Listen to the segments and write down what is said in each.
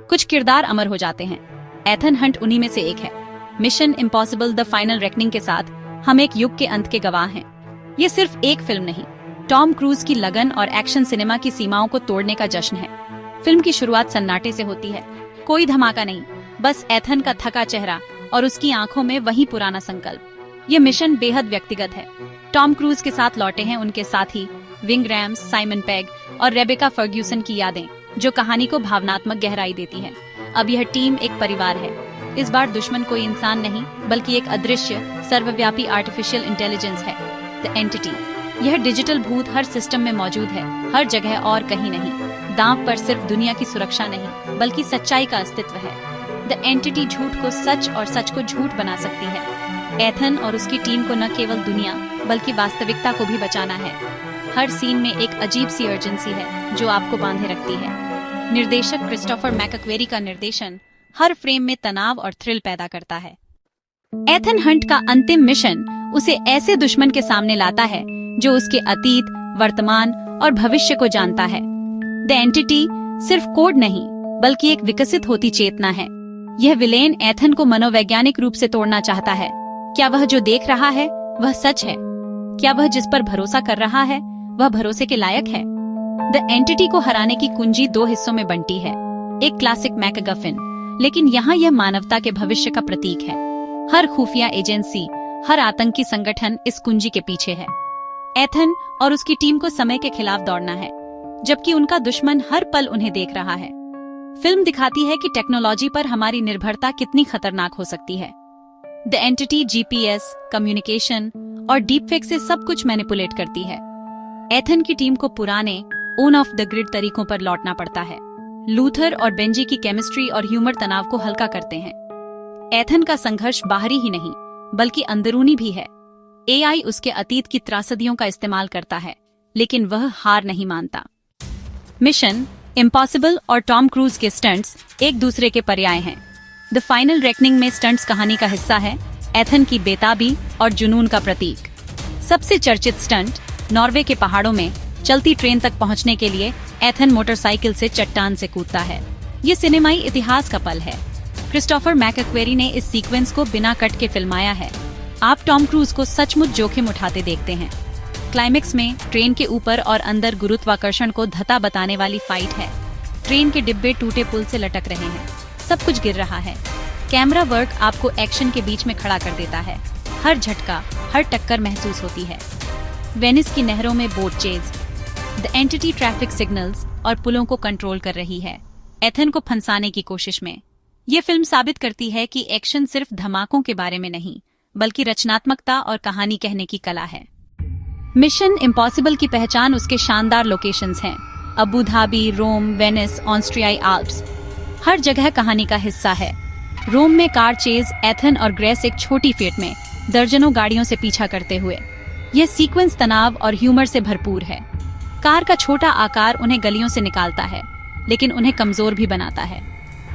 कुछ किरदार अमर हो जाते हैं। एथन हंट उन्हीं में से एक है। Mission impossible the final reckoning के साथ हम एक युग के अंत के गवाह हैं। ये सिर्फ एक फिल्म नहीं, टॉम क्रूज की लगन और एक्शन सिनेमा की सीमाओं को तोड़ने का जश्न है। फिल्म की शुरुआत सन्नाटे से होती है। कोई धमाका नहीं, बस एथन का थका चेहरा और उसकी आंखों में वही पुराना संकल्प। ये मिशन बेहद व्यक्तिगत है। टॉम क्रूज के साथ लौटे हैं उनके साथी विंग रैम्स, साइमन पेग और रेबेका फर्ग्यूसन की यादें, जो कहानी को भावनात्मक गहराई देती है। अब यह टीम एक परिवार है। इस बार दुश्मन कोई इंसान नहीं, बल्कि एक अदृश्य सर्वव्यापी आर्टिफिशियल इंटेलिजेंस है, द एंटिटी। यह डिजिटल भूत हर सिस्टम में मौजूद है, हर जगह और कहीं नहीं। दांव पर सिर्फ दुनिया की सुरक्षा नहीं, बल्कि सच्चाई का अस्तित्व है। द एंटिटी झूठ को सच और सच को झूठ बना सकती है। एथन और उसकी टीम को न केवल दुनिया बल्कि वास्तविकता को भी बचाना है। हर सीन में एक अजीब सी अर्जेंसी है जो आपको बांधे रखती है। निर्देशक क्रिस्टोफर मैकक्वेरी का निर्देशन हर फ्रेम में तनाव और थ्रिल पैदा करता है। एथन हंट का अंतिम मिशन उसे ऐसे दुश्मन के सामने लाता है जो उसके अतीत, वर्तमान और भविष्य को जानता है। द एंटिटी सिर्फ कोड नहीं, बल्कि एक विकसित होती चेतना है। यह विलेन एथन को मनोवैज्ञानिक रूप से तोड़ना चाहता है। क्या वह जो देख रहा है वह सच है? क्या वह जिस पर भरोसा कर रहा है वह भरोसे के लायक है? द एंटिटी को हराने की कुंजी 2 हिस्सों में बंटी है। एक क्लासिक मैकगफिन, लेकिन यहाँ यह मानवता के भविष्य का प्रतीक है। हर खुफिया एजेंसी, हर आतंकी संगठन इस कुंजी के पीछे है। एथन और उसकी टीम को समय के खिलाफ दौड़ना है, जबकि उनका दुश्मन हर पल उन्हें देख रहा है। फिल्म दिखाती है कि टेक्नोलॉजी पर हमारी निर्भरता कितनी खतरनाक हो सकती है। द एंटिटी जीपीएस, कम्युनिकेशन और डीपफेक से सब कुछ मैनिपुलेट करती है। एथन की टीम को पुराने ओन ऑफ द ग्रिड तरीकों पर लौटना पड़ता है। लूथर और बेंजी की केमिस्ट्री और ह्यूमर तनाव को हल्का करते हैं। एथन का संघर्ष बाहरी ही नहीं, बल्कि अंदरूनी भी है। एआई उसके अतीत की त्रासदियों का इस्तेमाल करता है, लेकिन वह हार नहीं मानता। मिशन इम्पॉसिबल और टॉम क्रूज के स्टंट्स एक दूसरे के पर्याय हैं। द फाइनल रेकनिंग में स्टंट्स कहानी का हिस्सा है, एथन की बेताबी और जुनून का प्रतीक। सबसे चर्चित स्टंट, नॉर्वे के पहाड़ों में चलती ट्रेन तक पहुंचने के लिए एथन मोटरसाइकिल से चट्टान से कूदता है। ये सिनेमाई इतिहास का पल है। क्रिस्टोफर मैकक्वेरी ने इस सीक्वेंस को बिना कट के फिल्माया है। आप टॉम क्रूज को सचमुच जोखिम उठाते देखते हैं। क्लाइमेक्स में ट्रेन के ऊपर और अंदर गुरुत्वाकर्षण को धता बताने वाली फाइट है। ट्रेन के डिब्बे टूटे पुल से लटक रहे हैं, सब कुछ गिर रहा है। कैमरा वर्क आपको एक्शन के बीच में खड़ा कर देता है। हर झटका, हर टक्कर महसूस होती है। वेनिस की नहरों में boat chase, the entity traffic signals और पुलों को कंट्रोल कर रही है, एथन को फंसाने की कोशिश में। ये फिल्म साबित करती है कि एक्शन सिर्फ धमाकों के बारे में नहीं, बल्कि रचनात्मकता और कहानी कहने की कला है। मिशन इम्पॉसिबल की पहचान उसके शानदार लोकेशंस हैं। अबू धाबी, रोम, वेनिस, ऑस्ट्रियाई आल्प्स, हर जगह कहानी का हिस्सा है। रोम में कार चेज, एथन और ग्रेस एक छोटी फीट में दर्जनों गाड़ियों से पीछा करते हुए। यह सीक्वेंस तनाव और ह्यूमर से भरपूर है। कार का छोटा आकार उन्हें गलियों से निकालता है, लेकिन उन्हें कमजोर भी बनाता है।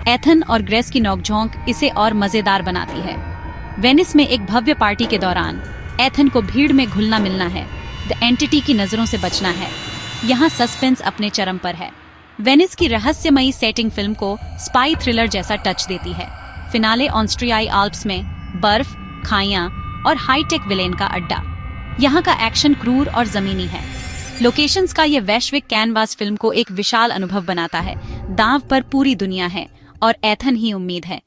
एथन और ग्रेस की नोकझोंक इसे और मजेदार बनाती है। वेनिस में एक भव्य पार्टी के दौरान एथन को भीड़ में घुलना मिलना है, द एंटिटी की नजरों से बचना है। यहाँ सस्पेंस अपने चरम पर है। वेनिस की रहस्यमयी सेटिंग फिल्म को स्पाई थ्रिलर जैसा टच देती है। फिनाले ऑस्ट्रियाई आल्प्स में बर्फ, खाइयां और हाईटेक विलेन का अड्डा। यहाँ का एक्शन क्रूर और जमीनी है। लोकेशंस का ये वैश्विक कैनवास फिल्म को एक विशाल अनुभव बनाता है। दांव पर पूरी दुनिया है और एथन ही उम्मीद है।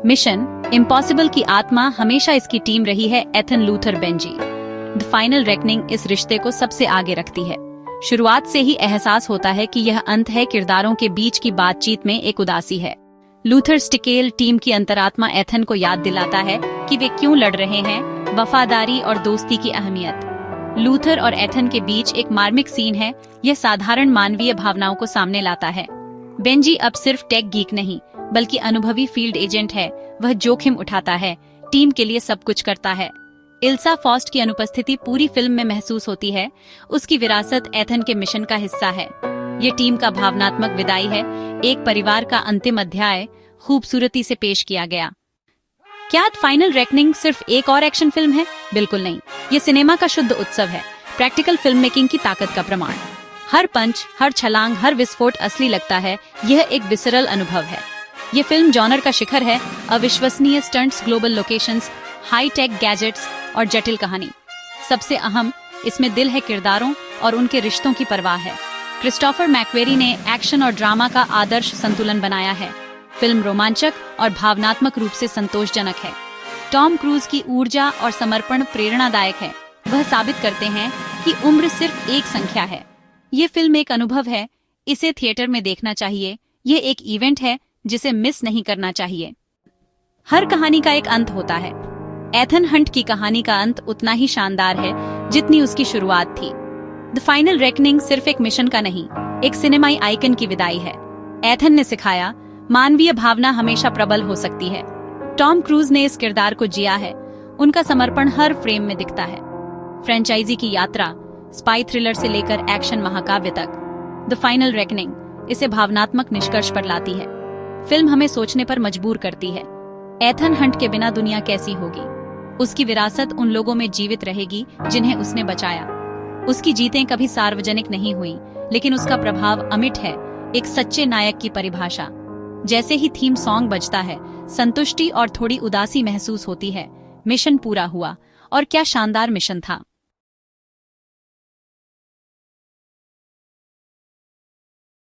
मिशन इम्पॉसिबल की आत्मा हमेशा इसकी टीम रही है, Ethan, Luther, Benji. The final reckoning इस रिश्ते को सबसे आगे रखती है। शुरुआत से ही एहसास होता है कि यह अंत है। किरदारों के बीच की बातचीत में एक उदासी है। लूथर स्टिकेल टीम की अंतरात्मा एथन को याद दिलाता है कि वे क्यों लड़ रहे हैं, वफादारी और दोस्ती की अहमियत। लूथर और एथन के बीच एक मार्मिक सीन है। यह साधारण मानवीय भावनाओं को सामने लाता है। बेंजी अब सिर्फ टेक गीक नहीं, बल्कि अनुभवी फील्ड एजेंट है। वह जोखिम उठाता है, टीम के लिए सब कुछ करता है। इल्सा फॉस्ट की अनुपस्थिति पूरी फिल्म में महसूस होती है। उसकी विरासत एथन के मिशन का हिस्सा है। ये टीम का भावनात्मक विदाई है, एक परिवार का अंतिम अध्याय खूबसूरती से पेश किया गया। क्या फाइनल रेकनिंग सिर्फ एक और एक्शन फिल्म है? बिल्कुल नहीं। ये सिनेमा का शुद्ध उत्सव है, प्रैक्टिकल फिल्म मेकिंग की ताकत का प्रमाण। हर पंच, हर छलांग, हर विस्फोट असली लगता है। यह एक विसरल अनुभव है। ये फिल्म जॉनर का शिखर है। अविश्वसनीय stunts, global locations, high tech gadgets और जटिल कहानी। सबसे अहम, इसमें दिल है, किरदारों और उनके रिश्तों की परवाह है। क्रिस्टोफर मैकवेरी ने एक्शन और ड्रामा का आदर्श संतुलन बनाया है। फिल्म रोमांचक और भावनात्मक रूप से संतोषजनक है। टॉम क्रूज की ऊर्जा और समर्पण प्रेरणादायक है। वह साबित करते हैं कि उम्र सिर्फ एक संख्या है। ये फिल्म एक अनुभव है। इसे थिएटर में देखना चाहिए। ये एक इवेंट है जिसे मिस नहीं करना चाहिए। हर कहानी का एक अंत होता है। एथन हंट की कहानी का अंत उतना ही शानदार है जितनी उसकी शुरुआत थी। द फाइनल रेकनिंग सिर्फ एक मिशन का नहीं, एक सिनेमाई आइकन की विदाई है। एथन ने सिखाया, मानवीय भावना हमेशा प्रबल हो सकती है। टॉम क्रूज ने इस किरदार को जिया है। उनका समर्पण हर फ्रेम में दिखता है। फ्रेंचाइजी की यात्रा, स्पाई थ्रिलर से लेकर एक्शन महाकाव्य तक, द फाइनल रेकनिंग इसे भावनात्मक निष्कर्ष पर लाती है। फिल्म हमें सोचने पर मजबूर करती है। एथन हंट के बिना दुनिया कैसी होगी? उसकी विरासत उन लोगों में जीवित रहेगी जिन्हें उसने बचाया। उसकी जीतें कभी सार्वजनिक नहीं हुई, लेकिन उसका प्रभाव अमिट है, एक सच्चे नायक की परिभाषा। जैसे ही थीम सॉन्ग बजता है, संतुष्टि और थोड़ी उदासी महसूस होती है। मिशन पूरा हुआ, और क्या शानदार मिशन था।